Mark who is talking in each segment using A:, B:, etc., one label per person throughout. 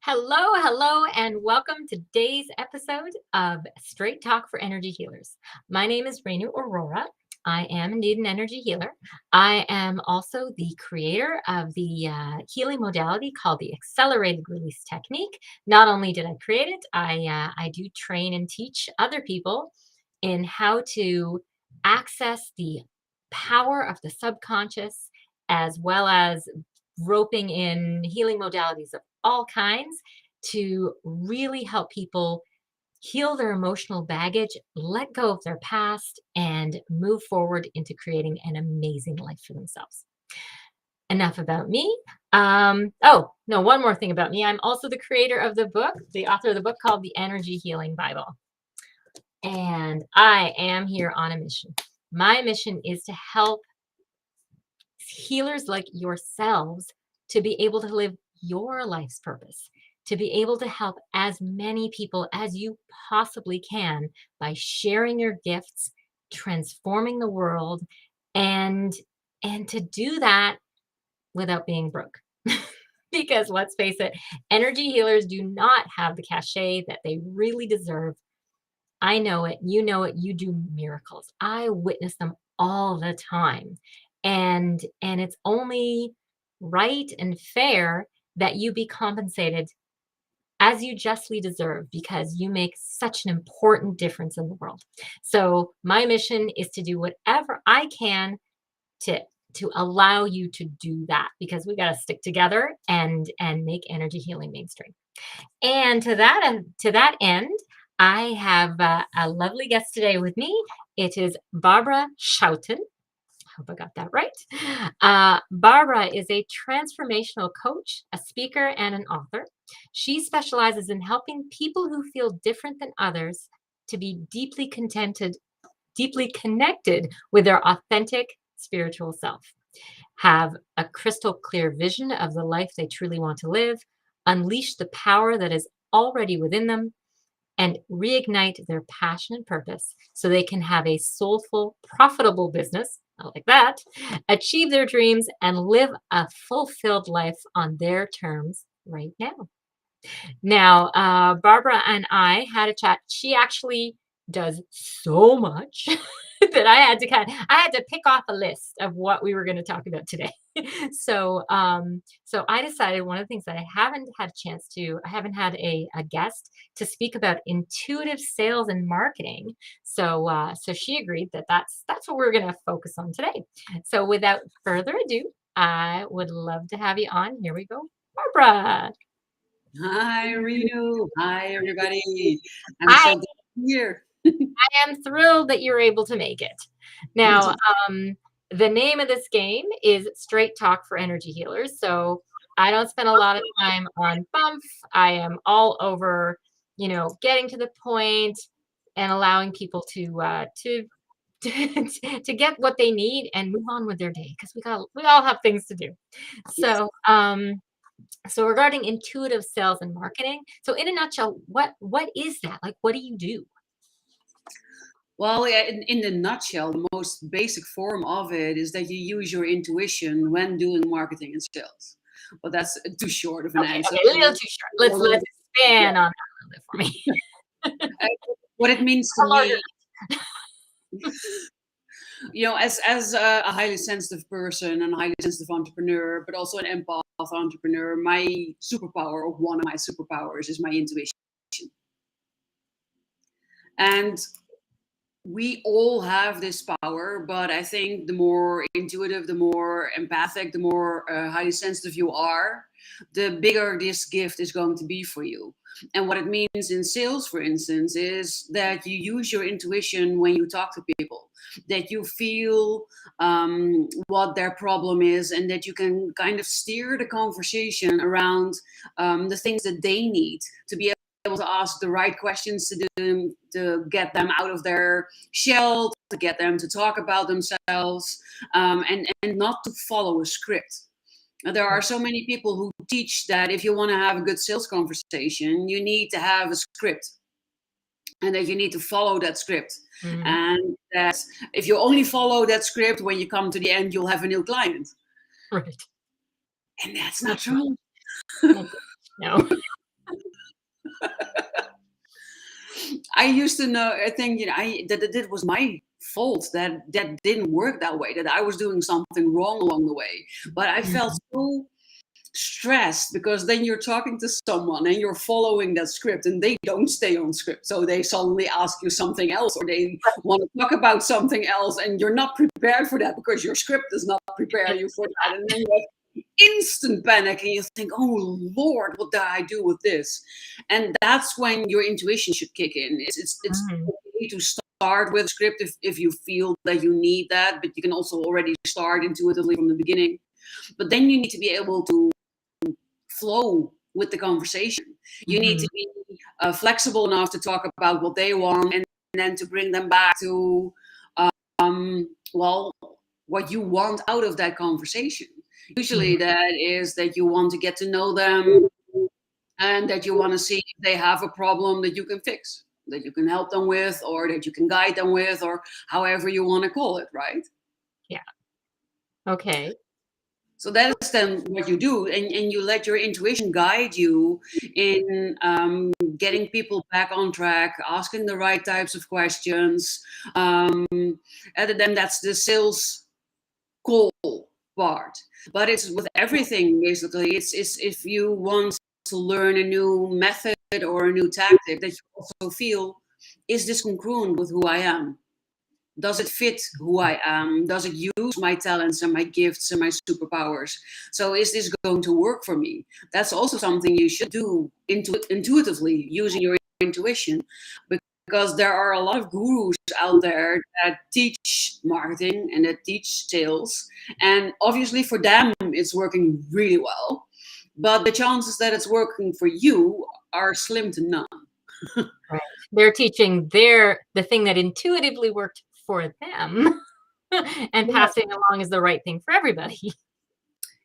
A: Hello, hello, and welcome to today's episode of Straight Talk for Energy Healers. My name is Renu Aurora. I am indeed an energy healer. I am also the creator of the healing modality called the accelerated release technique. Not only did I create it, I do train and teach other people in how to access the power of the subconscious, as well as roping in healing modalities of all kinds to really help people heal their emotional baggage, let go of their past, and move forward into creating an amazing life for themselves. Enough about me. Oh, no, one more thing about me. I'm also the creator of the book, the author of the book called The Energy Healing Bible. And I am here on a mission. My mission is to help healers like yourselves to be able to live your life's purpose, to be able to help as many people as you possibly can by sharing your gifts, transforming the world, and to do that without being broke. Because let's face it, energy healers do not have the cachet that they really deserve. I know it, you do miracles. I witness them all the time. And it's only right and fair that you be compensated as you justly deserve, because you make such an important difference in the world. So my mission is to do whatever I can to allow you to do that, because we got to stick together and make energy healing mainstream. And to that end, I have a lovely guest today with me. It is Barbera Schouten. I hope I got that right. Barbara is a transformational coach, a speaker, and an author. She specializes in helping people who feel different than others to be deeply connected with their authentic spiritual self, have a crystal clear vision of the life they truly want to live, unleash the power that is already within them, and reignite their passion and purpose so they can have a soulful, profitable business. I like that. Achieve their dreams and live a fulfilled life on their terms right now. Now, Barbara and I had a chat. She actually does so much that I had to pick off a list of what we were going to talk about today. So I decided one of the things that I haven't had a guest to speak about intuitive sales and marketing. So she agreed that that's what we're going to focus on today. So without further ado, I would love to have you on. Here we go, Barbara.
B: Hi, Renu. Hi, everybody. I'm
A: I
B: so glad to be here.
A: am thrilled that you're able to make it.
B: Me
A: Now,
B: too.
A: the name of this game is Straight Talk for Energy Healers. So I don't spend a lot of time on bump. I am all over, getting to the point and allowing people to to get what they need and move on with their day, because we all have things to do.
B: Yes.
A: So regarding intuitive sales and marketing, so in a nutshell, what is that? Like, what do you do?
B: Well, yeah, in the nutshell, the most basic form of it is that you use your intuition when doing marketing and sales. Well, that's too short of an
A: Okay,
B: answer.
A: okay, a little too short. Let's
B: Yeah.
A: expand on that a little bit for me.
B: Uh, What it means to
A: A larger.
B: me, as a highly sensitive person and a highly sensitive entrepreneur, but also an empath entrepreneur, my superpower, or one of my superpowers, is my intuition. And we all have this power, but I think the more intuitive, the more empathic, the more highly sensitive you are, the bigger this gift is going to be for you. And what it means in sales, for instance, is that you use your intuition when you talk to people, that you feel what their problem is, and that you can kind of steer the conversation around the things that they need to be able to ask the right questions to get them out of their shell, to get them to talk about themselves, and not to follow a script. There are so many people who teach that if you want to have a good sales conversation, you need to have a script and that you need to follow that script.
A: Mhm.
B: And that if you only follow that script, when you come to the end, you'll have a new client.
A: Right.
B: And that's
A: Oh
B: not
A: gosh.
B: true.
A: Oh gosh. No.
B: I used to know, I think, that it was my fault that that didn't work that way, that I was doing something wrong along the way. But I felt
A: Mhm.
B: so stressed because then you're talking to someone and you're following that script and they don't stay on script. So they suddenly ask you something else or they want to talk about something else and you're not prepared for that because your script does not prepare you for that. And then you have instant panic and you think, oh Lord, what did I do with this? And that's when your intuition should kick in. It's
A: Mhm.
B: okay to start with script if you feel that you need that, but you can also already start intuitively from the beginning. But then you need to be able to flow with the conversation. You need
A: Mhm.
B: to be flexible enough to talk about what they want and then to bring them back to, well, what you want out of that conversation. Usually,
A: Mhm.
B: that is that you want to get to know them and that you want to see if they have a problem that you can fix, that you can help them with, or that you can guide them with, or however you want to call it, right?
A: Yeah. Okay.
B: So that is then what you do, and you let your intuition guide you in getting people back on track, asking the right types of questions. And then that's the sales call part. But it's with everything basically. It's if you want to learn a new method or a new tactic that you also feel, is this congruent with who I am? Does it fit who I am? Does it use my talents and my gifts and my superpowers? So is this going to work for me? That's also something you should do intuitively, using your intuition, because there are a lot of gurus out there that teach marketing and that teach sales, and obviously for them it's working really well, but the chances that it's working for you are slim to none.
A: Right. They're teaching the thing that intuitively worked for them and passing along as the right thing for everybody.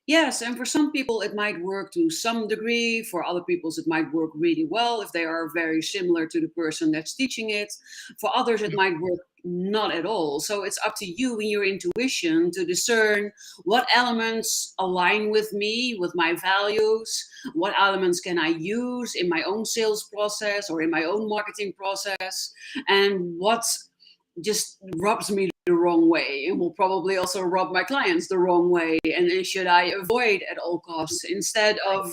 B: Yes, and for some people it might work to some degree. For other peoples it might work really well if they are very similar to the person that's teaching it. For others it might work not at all. So it's up to you and your intuition to discern what elements align with me, with my values, what elements can I use in my own sales process or in my own marketing process, and what just rubs me the wrong way and will probably also rub my clients the wrong way, and should I avoid at all costs instead of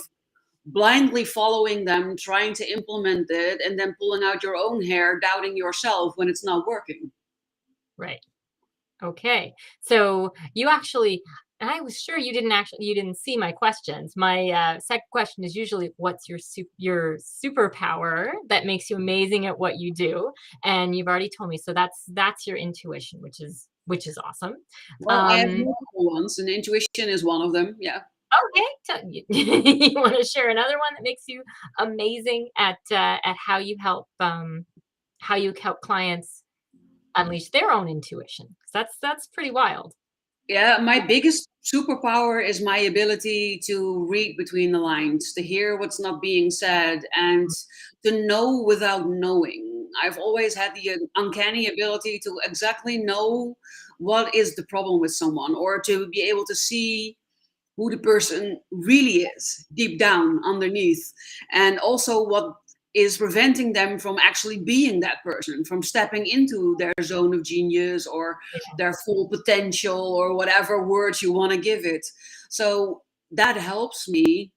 B: blindly following them, trying to implement it and then pulling out your own hair, doubting yourself when it's not working.
A: Right. Okay. So you actually I was sure you didn't see my questions. My second question is usually what's your superpower that makes you amazing at what you do? And you've already told me. So that's your intuition, which is awesome.
B: Well, I have
A: Um
B: multiple ones and intuition is one of them. Yeah.
A: okay. You want to share another one that makes you amazing at how you help clients unleash their own intuition. 'Cause that's pretty wild.
B: Yeah, my biggest superpower is my ability to read between the lines, to hear what's not being said, and to know without knowing. I've always had the uncanny ability to exactly know what is the problem with someone, or to be able to see who the person really is deep down underneath, and also what is preventing them from actually being that person, from stepping into their zone of genius or their full potential or whatever words you want to give it. So that helps me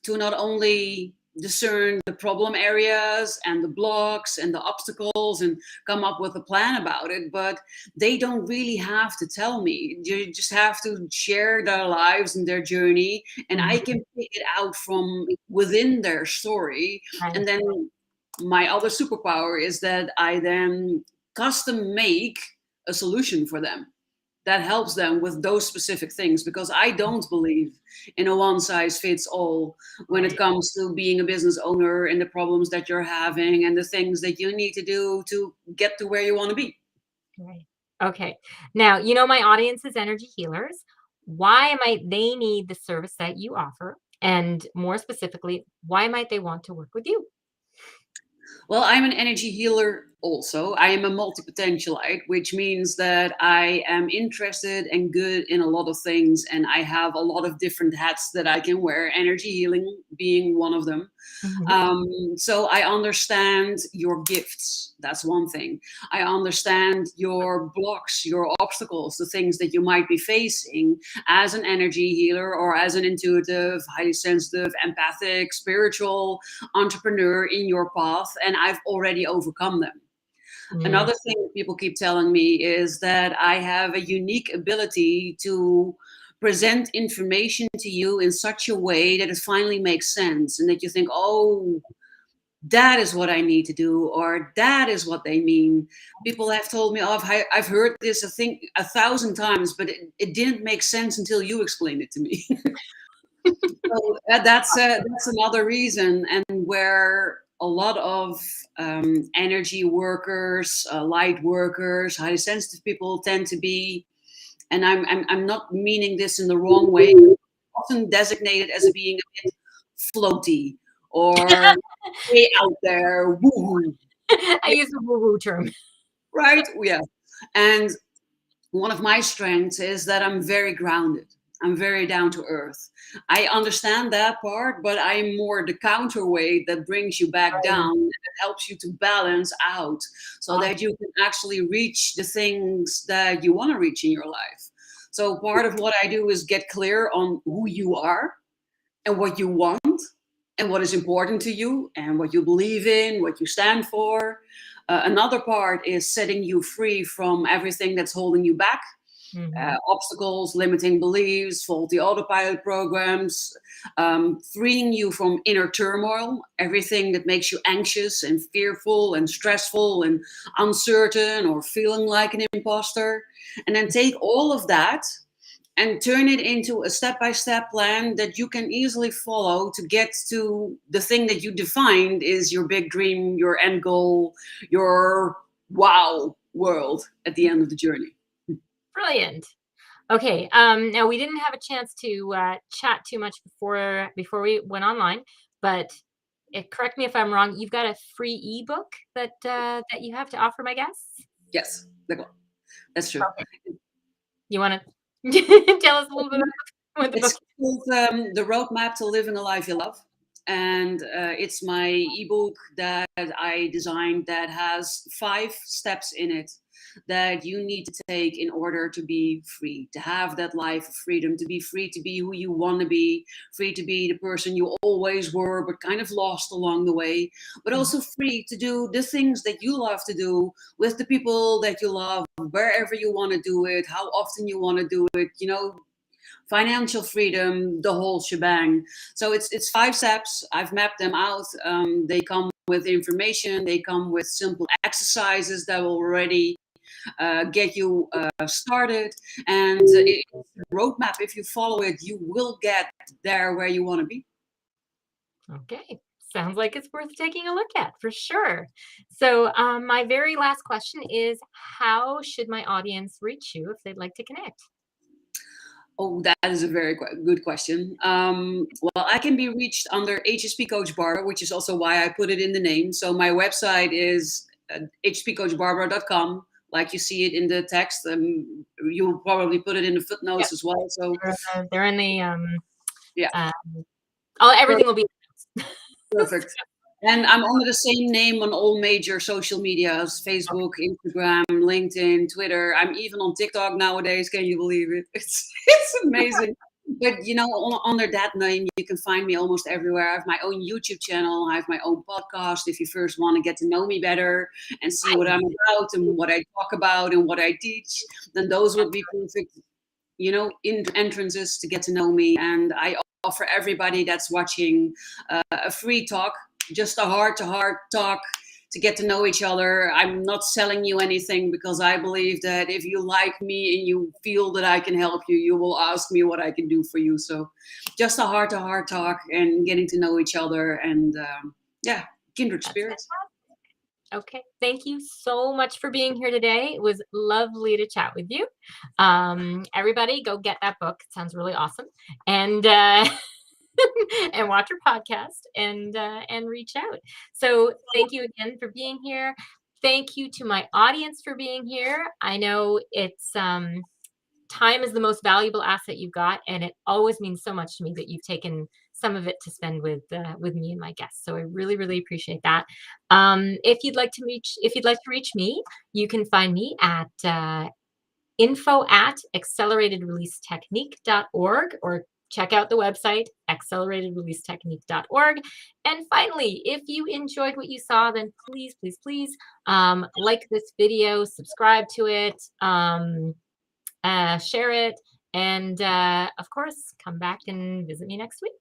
B: to not only discern the problem areas and the blocks and the obstacles and come up with a plan about it, but they don't really have to tell me. You just have to share their lives and their journey, and I
A: Mhm.
B: can pick it out from within their story.
A: Right.
B: And then my other superpower is that I then custom make a solution for them that helps them with those specific things, because I don't believe in a one size fits all when it
A: Right.
B: comes to being a business owner and the problems that you're having and the things that you need to do to get to where you want to be.
A: Right. Okay. Now, my audience is energy healers. Why might they need the service that you offer? And more specifically, why might they want to work with you?
B: Well, I'm an energy healer Also, I am a multi-potentialite, which means that I am interested and good in a lot of things, and I have a lot of different hats that I can wear, energy healing being one of them.
A: Mhm.
B: So I understand your gifts. That's one thing. I understand your blocks, your obstacles, the things that you might be facing as an energy healer or as an intuitive, highly sensitive, empathic, spiritual entrepreneur in your path. And I've already overcome them.
A: Mm.
B: Another thing that people keep telling me is that I have a unique ability to present information to you in such a way that it finally makes sense and that you think, oh, that is what I need to do, or that is what they mean. People have told me, oh, I've heard this, I think, 1,000 times, but it didn't make sense until you explained it to me. So that's another reason, and where a lot of energy workers, light workers, highly sensitive people tend to be, and I'm not meaning this in the wrong way, often designated as being a bit floaty or way out there, woohoo,
A: I use the woo-woo term.
B: right? Yeah, and one of my strengths is that I'm very grounded. I'm very down to earth. I understand that part, but I'm more the counterweight that brings you back
A: Right.
B: down and that helps you to balance out so
A: Awesome.
B: that you can actually reach the things that you want to reach in your life. So part of what I do is get clear on who you are and what you want and what is important to you and what you believe in, what you stand for. Another part is setting you free from everything that's holding you back,
A: Mhm.
B: obstacles, limiting beliefs, faulty autopilot programs, freeing you from inner turmoil, everything that makes you anxious and fearful and stressful and uncertain or feeling like an imposter. And then take all of that and turn it into a step-by-step plan that you can easily follow to get to the thing that you defined is your big dream, your end goal, your wow world at the end of the journey.
A: Brilliant. Okay, now we didn't have a chance to chat too much before we went online, but correct me if I'm wrong. You've got a free ebook that you have to offer my guests.
B: Yes, that's true.
A: Okay, you want to tell us a little bit about what the book?
B: It's called The Roadmap to Living a Life You Love. And it's my ebook that I designed that has 5 steps in it that you need to take in order to be free, to have that life of freedom, to be free to be who you want to be, free to be the person you always were, but kind of lost along the way, but
A: Mhm.
B: also free to do the things that you love to do with the people that you love, wherever you want to do it, how often you want to do it, financial freedom, the whole shebang. So it's 5 steps. I've mapped them out. They come with information. They come with simple exercises that will already get you started. And it's a roadmap. If you follow it, you will get there where you want to be.
A: Okay, sounds like it's worth taking a look at for sure. So, my very last question is, how should my audience reach you if they'd like to connect?
B: Oh, that is a very good question. Well, I can be reached under HSP Coach Barbara, which is also why I put it in the name. So my website is hspcoachbarbara.com, like you see it in the text. You'll probably put it in the
A: Yep,
B: footnotes as well. So
A: they're in the
B: yeah,
A: uh, all everything will be.
B: perfect. And I'm under the same name on all major social medias:
A: Okay,
B: Facebook, Instagram, LinkedIn, Twitter. I'm even on TikTok nowadays. Can you believe it? It's amazing. But under that name, you can find me almost everywhere. I have my own YouTube channel. I have my own podcast. If you first want to get to know me better and see what I'm about and what I talk about and what I teach, then those would be perfect, entrances to get to know me. And I offer everybody that's watching a free talk, just a heart to heart talk to get to know each other. I'm not selling you anything because I believe that if you like me and you feel that I can help you, you will ask me what I can do for you. So just a heart to heart talk and getting to know each other and yeah, kindred
A: that's
B: spirits.
A: fantastic. Okay, thank you so much for being here today. It was lovely to chat with you. Everybody, go get that book. It sounds really awesome, and and watch your podcast and reach out. So thank you again for being here. Thank you to my audience for being here. I know it's time is the most valuable asset you've got, and it always means so much to me that you've taken some of it to spend with me and my guests. So I really, really appreciate that. If you'd like to reach me, you can find me at info@acceleratedreleasetechnique.org, or check out the website acceleratedreleasetechnique.org. And finally, if you enjoyed what you saw, then please, please, please like this video, subscribe to it, share it, and of course, come back and visit me next week.